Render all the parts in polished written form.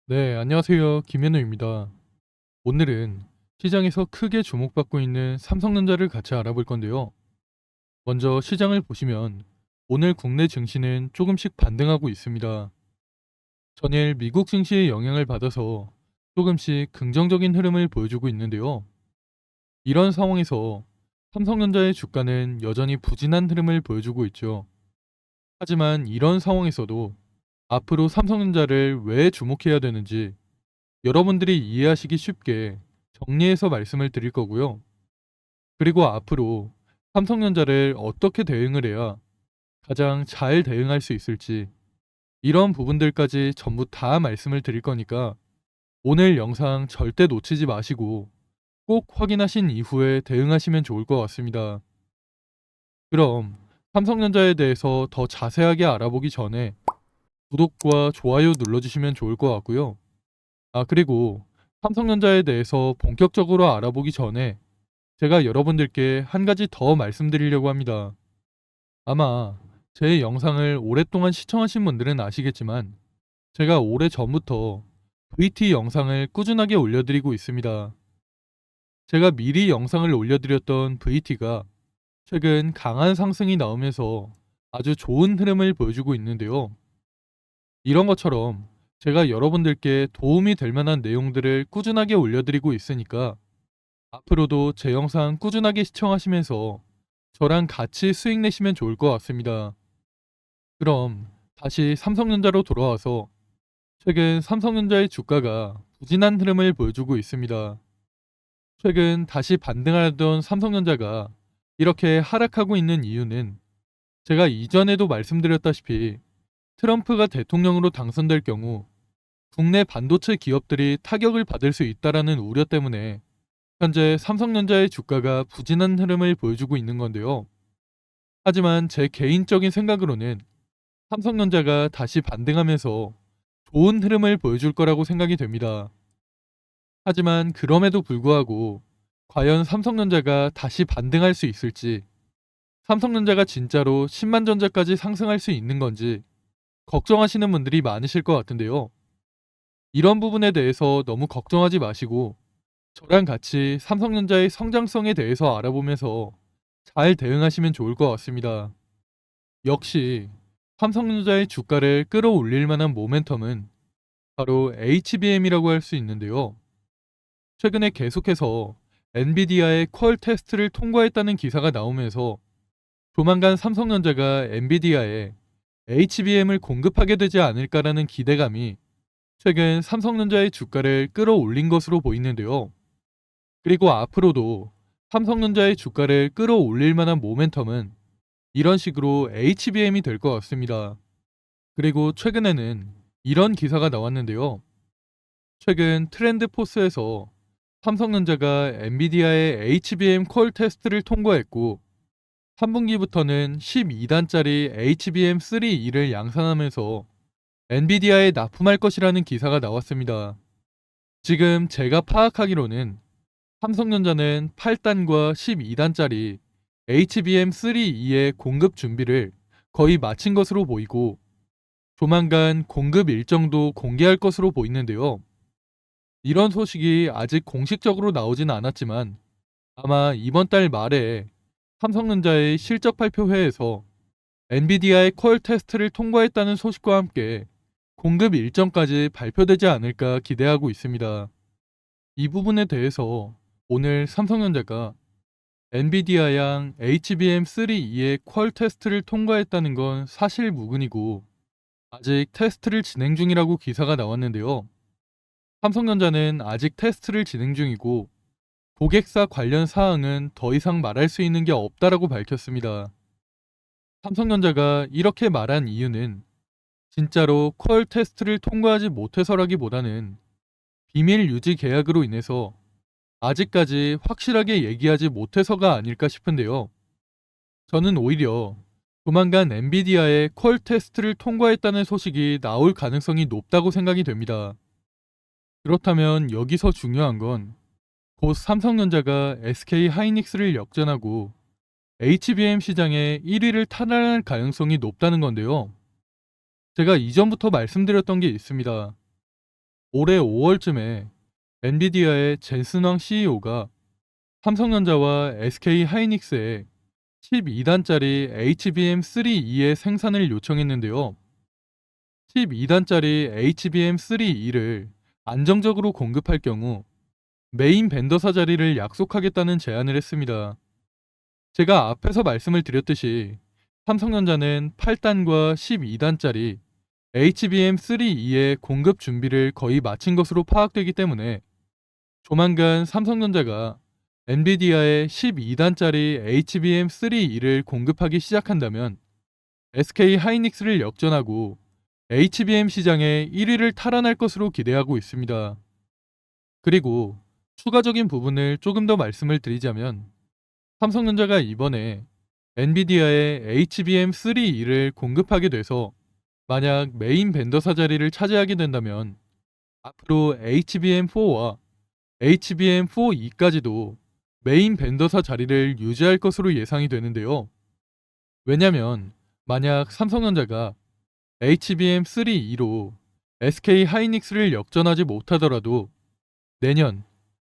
네, 안녕하세요. 김현우입니다. 오늘은 시장에서 크게 주목받고 있는 삼성전자를 같이 알아볼 건데요. 먼저 시장을 보시면 오늘 국내 증시는 조금씩 반등하고 있습니다. 전일 미국 증시의 영향을 받아서 조금씩 긍정적인 흐름을 보여주고 있는데요. 이런 상황에서 삼성전자의 주가는 여전히 부진한 흐름을 보여주고 있죠. 하지만 이런 상황에서도 앞으로 삼성전자를 왜 주목해야 되는지 여러분들이 이해하시기 쉽게 정리해서 말씀을 드릴 거고요. 그리고 앞으로 삼성전자를 어떻게 대응을 해야 가장 잘 대응할 수 있을지 이런 부분들까지 전부 다 말씀을 드릴 거니까 오늘 영상 절대 놓치지 마시고 꼭 확인하신 이후에 대응하시면 좋을 것 같습니다. 그럼 삼성전자에 대해서 더 자세하게 알아보기 전에 구독과 좋아요 눌러주시면 좋을 것 같고요. 그리고 삼성전자에 대해서 본격적으로 알아보기 전에 제가 여러분들께 한 가지 더 말씀드리려고 합니다. 아마 제 영상을 오랫동안 시청하신 분들은 아시겠지만 제가 오래전부터 VT 영상을 꾸준하게 올려드리고 있습니다. 제가 미리 영상을 올려드렸던 VT가 최근 강한 상승이 나오면서 아주 좋은 흐름을 보여주고 있는데요. 이런 것처럼 제가 여러분들께 도움이 될 만한 내용들을 꾸준하게 올려드리고 있으니까 앞으로도 제 영상 꾸준하게 시청하시면서 저랑 같이 수익 내시면 좋을 것 같습니다. 그럼 다시 삼성전자로 돌아와서 최근 삼성전자의 주가가 부진한 흐름을 보여주고 있습니다. 최근 다시 반등하던 삼성전자가 이렇게 하락하고 있는 이유는 제가 이전에도 말씀드렸다시피 트럼프가 대통령으로 당선될 경우 국내 반도체 기업들이 타격을 받을 수 있다라는 우려 때문에 현재 삼성전자의 주가가 부진한 흐름을 보여주고 있는 건데요. 하지만 제 개인적인 생각으로는 삼성전자가 다시 반등하면서 좋은 흐름을 보여줄 거라고 생각이 됩니다. 하지만 그럼에도 불구하고 과연 삼성전자가 다시 반등할 수 있을지, 삼성전자가 진짜로 10만 전자까지 상승할 수 있는 건지 걱정하시는 분들이 많으실 것 같은데요. 이런 부분에 대해서 너무 걱정하지 마시고 저랑 같이 삼성전자의 성장성에 대해서 알아보면서 잘 대응하시면 좋을 것 같습니다. 역시 삼성전자의 주가를 끌어올릴 만한 모멘텀은 바로 HBM이라고 할 수 있는데요. 최근에 계속해서 엔비디아의 퀄 테스트를 통과했다는 기사가 나오면서 조만간 삼성전자가 엔비디아에 HBM을 공급하게 되지 않을까라는 기대감이 최근 삼성전자의 주가를 끌어올린 것으로 보이는데요. 그리고 앞으로도 삼성전자의 주가를 끌어올릴 만한 모멘텀은 이런 식으로 HBM이 될 것 같습니다. 그리고 최근에는 이런 기사가 나왔는데요. 최근 트렌드 포스에서 삼성전자가 엔비디아의 HBM 퀄 테스트를 통과했고 3분기부터는 12단짜리 HBM3E를 양산하면서 엔비디아에 납품할 것이라는 기사가 나왔습니다. 지금 제가 파악하기로는 삼성전자는 8단과 12단짜리 HBM3E의 공급 준비를 거의 마친 것으로 보이고 조만간 공급 일정도 공개할 것으로 보이는데요. 이런 소식이 아직 공식적으로 나오진 않았지만 아마 이번 달 말에 삼성전자의 실적 발표회에서 엔비디아의 퀄 테스트를 통과했다는 소식과 함께 공급 일정까지 발표되지 않을까 기대하고 있습니다. 이 부분에 대해서 오늘 삼성전자가 엔비디아양 HBM3E의 퀄 테스트를 통과했다는 건 사실 무근이고 아직 테스트를 진행 중이라고 기사가 나왔는데요. 삼성전자는 아직 테스트를 진행 중이고 고객사 관련 사항은 더 이상 말할 수 있는 게 없다라고 밝혔습니다. 삼성전자가 이렇게 말한 이유는 진짜로 퀄 테스트를 통과하지 못해서라기보다는 비밀 유지 계약으로 인해서 아직까지 확실하게 얘기하지 못해서가 아닐까 싶은데요. 저는 오히려 조만간 엔비디아의 퀄 테스트를 통과했다는 소식이 나올 가능성이 높다고 생각이 됩니다. 그렇다면 여기서 중요한 건 곧 삼성전자가 SK 하이닉스를 역전하고 HBM 시장의 1위를 탈환할 가능성이 높다는 건데요. 제가 이전부터 말씀드렸던 게 있습니다. 올해 5월쯤에 엔비디아의 젠슨 황 CEO가 삼성전자와 SK 하이닉스에 12단짜리 HBM3E의 생산을 요청했는데요. 12단짜리 HBM3E를 안정적으로 공급할 경우 메인 벤더사 자리를 약속하겠다는 제안을 했습니다. 제가 앞에서 말씀을 드렸듯이 삼성전자는 8단과 12단짜리 HBM3E의 공급 준비를 거의 마친 것으로 파악되기 때문에 조만간 삼성전자가 엔비디아의 12단짜리 HBM3E를 공급하기 시작한다면 SK 하이닉스를 역전하고 HBM 시장의 1위를 탈환할 것으로 기대하고 있습니다. 그리고 추가적인 부분을 조금 더 말씀을 드리자면 삼성전자가 이번에 엔비디아의 HBM3E를 공급하게 돼서 만약 메인 벤더사 자리를 차지하게 된다면 앞으로 HBM4와 HBM4E까지도 메인 벤더사 자리를 유지할 것으로 예상이 되는데요. 왜냐면 만약 삼성전자가 HBM3E로 SK 하이닉스를 역전하지 못하더라도 내년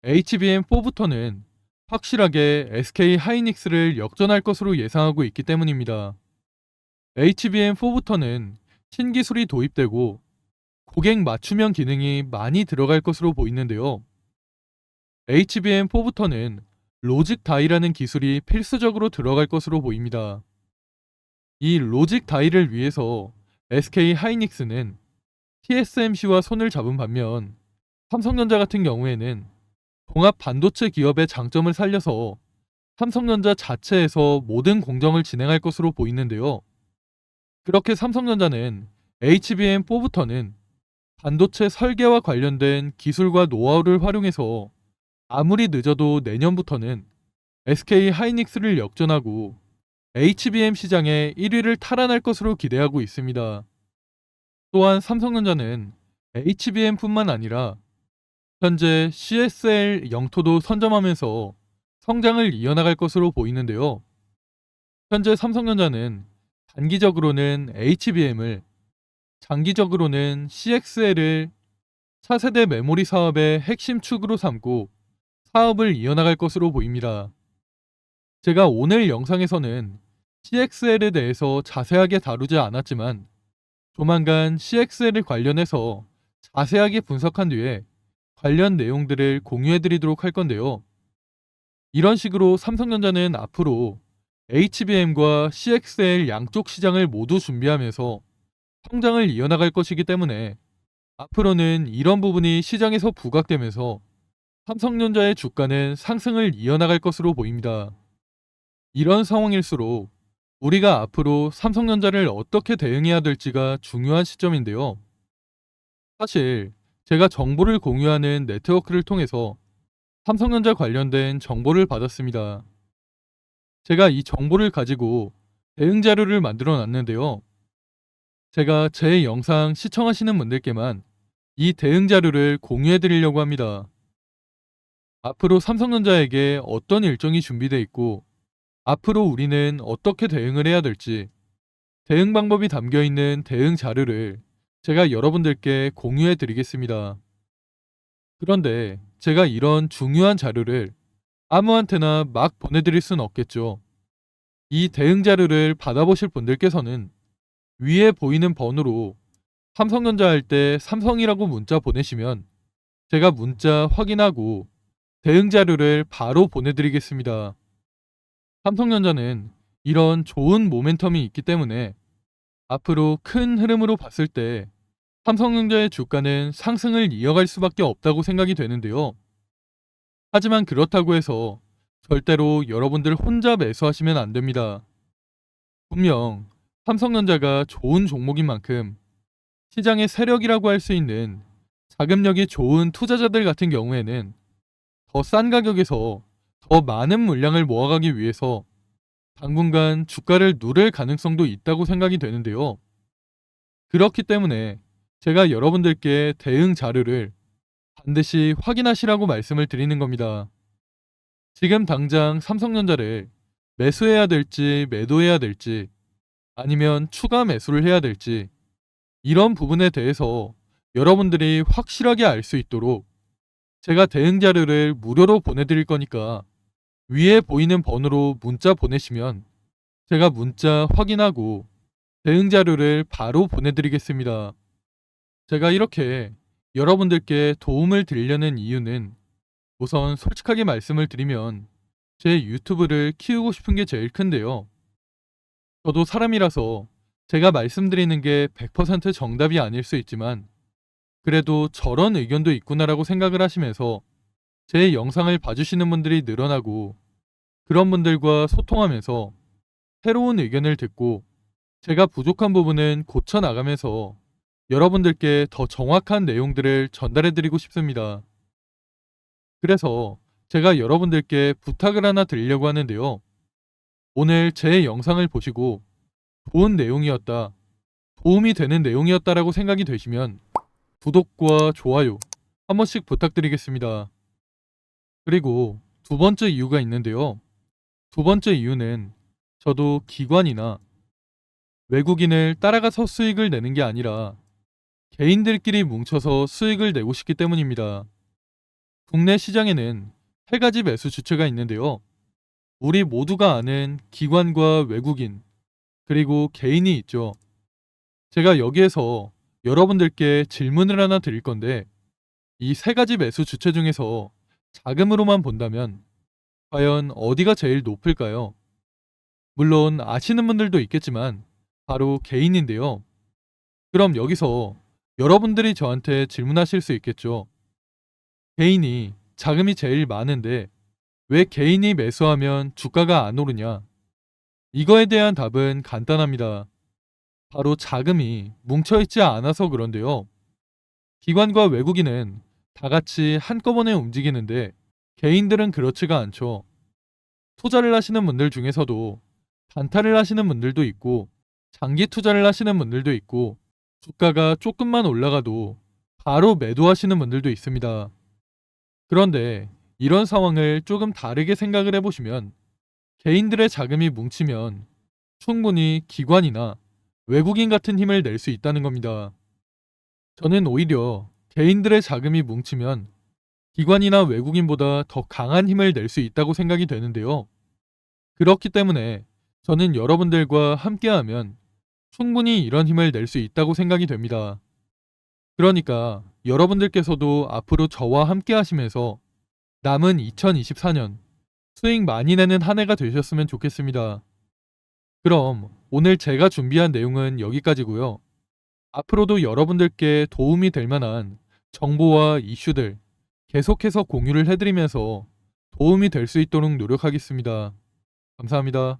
HBM4부터는 확실하게 SK 하이닉스를 역전할 것으로 예상하고 있기 때문입니다. HBM4부터는 신기술이 도입되고 고객 맞춤형 기능이 많이 들어갈 것으로 보이는데요. HBM4부터는 로직 다이라는 기술이 필수적으로 들어갈 것으로 보입니다. 이 로직 다이를 위해서 SK 하이닉스는 TSMC와 손을 잡은 반면 삼성전자 같은 경우에는 종합 반도체 기업의 장점을 살려서 삼성전자 자체에서 모든 공정을 진행할 것으로 보이는데요. 그렇게 삼성전자는 HBM4부터는 반도체 설계와 관련된 기술과 노하우를 활용해서 아무리 늦어도 내년부터는 SK 하이닉스를 역전하고 HBM 시장의 1위를 탈환할 것으로 기대하고 있습니다. 또한 삼성전자는 HBM뿐만 아니라 현재 CSL 영토도 선점하면서 성장을 이어나갈 것으로 보이는데요. 현재 삼성전자는 단기적으로는 HBM을, 장기적으로는 CXL을 차세대 메모리 사업의 핵심 축으로 삼고 사업을 이어나갈 것으로 보입니다. 제가 오늘 영상에서는 CXL에 대해서 자세하게 다루지 않았지만 조만간 CXL을 관련해서 자세하게 분석한 뒤에 관련 내용들을 공유해 드리도록 할 건데요. 이런 식으로 삼성전자는 앞으로 HBM과 CXL 양쪽 시장을 모두 준비하면서 성장을 이어나갈 것이기 때문에 앞으로는 이런 부분이 시장에서 부각되면서 삼성전자의 주가는 상승을 이어나갈 것으로 보입니다. 이런 상황일수록 우리가 앞으로 삼성전자를 어떻게 대응해야 될지가 중요한 시점인데요. 사실 제가 정보를 공유하는 네트워크를 통해서 삼성전자 관련된 정보를 받았습니다. 제가 이 정보를 가지고 대응 자료를 만들어 놨는데요. 제가 제 영상 시청하시는 분들께만 이 대응 자료를 공유해 드리려고 합니다. 앞으로 삼성전자에게 어떤 일정이 준비되어 있고 앞으로 우리는 어떻게 대응을 해야 될지 대응 방법이 담겨 있는 대응 자료를 제가 여러분들께 공유해 드리겠습니다. 그런데 제가 이런 중요한 자료를 아무한테나 막 보내드릴 순 없겠죠. 이 대응 자료를 받아보실 분들께서는 위에 보이는 번호로 삼성전자 할 때 삼성이라고 문자 보내시면 제가 문자 확인하고 대응 자료를 바로 보내드리겠습니다. 삼성전자는 이런 좋은 모멘텀이 있기 때문에 앞으로 큰 흐름으로 봤을 때 삼성전자의 주가는 상승을 이어갈 수밖에 없다고 생각이 되는데요. 하지만 그렇다고 해서 절대로 여러분들 혼자 매수하시면 안 됩니다. 분명 삼성전자가 좋은 종목인 만큼 시장의 세력이라고 할 수 있는 자금력이 좋은 투자자들 같은 경우에는 더 싼 가격에서 더 많은 물량을 모아가기 위해서 당분간 주가를 누를 가능성도 있다고 생각이 되는데요. 그렇기 때문에 제가 여러분들께 대응 자료를 반드시 확인하시라고 말씀을 드리는 겁니다. 지금 당장 삼성전자를 매수해야 될지 매도해야 될지 아니면 추가 매수를 해야 될지 이런 부분에 대해서 여러분들이 확실하게 알 수 있도록 제가 대응 자료를 무료로 보내드릴 거니까 위에 보이는 번호로 문자 보내시면 제가 문자 확인하고 대응 자료를 바로 보내드리겠습니다. 제가 이렇게 여러분들께 도움을 드리려는 이유는 우선 솔직하게 말씀을 드리면 제 유튜브를 키우고 싶은 게 제일 큰데요. 저도 사람이라서 제가 말씀드리는 게 100% 정답이 아닐 수 있지만 그래도 저런 의견도 있구나라고 생각을 하시면서 제 영상을 봐주시는 분들이 늘어나고 그런 분들과 소통하면서 새로운 의견을 듣고 제가 부족한 부분은 고쳐 나가면서 여러분들께 더 정확한 내용들을 전달해 드리고 싶습니다. 그래서 제가 여러분들께 부탁을 하나 드리려고 하는데요. 오늘 제 영상을 보시고 좋은 내용이었다, 도움이 되는 내용이었다라고 생각이 되시면 구독과 좋아요 한 번씩 부탁드리겠습니다. 그리고 두 번째 이유가 있는데요. 두 번째 이유는 저도 기관이나 외국인을 따라가서 수익을 내는 게 아니라 개인들끼리 뭉쳐서 수익을 내고 싶기 때문입니다. 국내 시장에는 세 가지 매수 주체가 있는데요. 우리 모두가 아는 기관과 외국인, 그리고 개인이 있죠. 제가 여기에서 여러분들께 질문을 하나 드릴 건데, 이 세 가지 매수 주체 중에서 자금으로만 본다면 과연 어디가 제일 높을까요? 물론 아시는 분들도 있겠지만 바로 개인인데요. 그럼 여기서 여러분들이 저한테 질문하실 수 있겠죠. 개인이 자금이 제일 많은데 왜 개인이 매수하면 주가가 안 오르냐? 이거에 대한 답은 간단합니다. 바로 자금이 뭉쳐있지 않아서 그런데요. 기관과 외국인은 다 같이 한꺼번에 움직이는데 개인들은 그렇지가 않죠. 투자를 하시는 분들 중에서도 단타를 하시는 분들도 있고 장기 투자를 하시는 분들도 있고 주가가 조금만 올라가도 바로 매도하시는 분들도 있습니다. 그런데 이런 상황을 조금 다르게 생각을 해보시면 개인들의 자금이 뭉치면 충분히 기관이나 외국인 같은 힘을 낼 수 있다는 겁니다. 저는 오히려 개인들의 자금이 뭉치면 기관이나 외국인보다 더 강한 힘을 낼 수 있다고 생각이 되는데요. 그렇기 때문에 저는 여러분들과 함께하면 충분히 이런 힘을 낼 수 있다고 생각이 됩니다. 그러니까 여러분들께서도 앞으로 저와 함께 하시면서 남은 2024년 수익 많이 내는 한 해가 되셨으면 좋겠습니다. 그럼 오늘 제가 준비한 내용은 여기까지고요. 앞으로도 여러분들께 도움이 될 만한 정보와 이슈들 계속해서 공유를 해드리면서 도움이 될 수 있도록 노력하겠습니다. 감사합니다.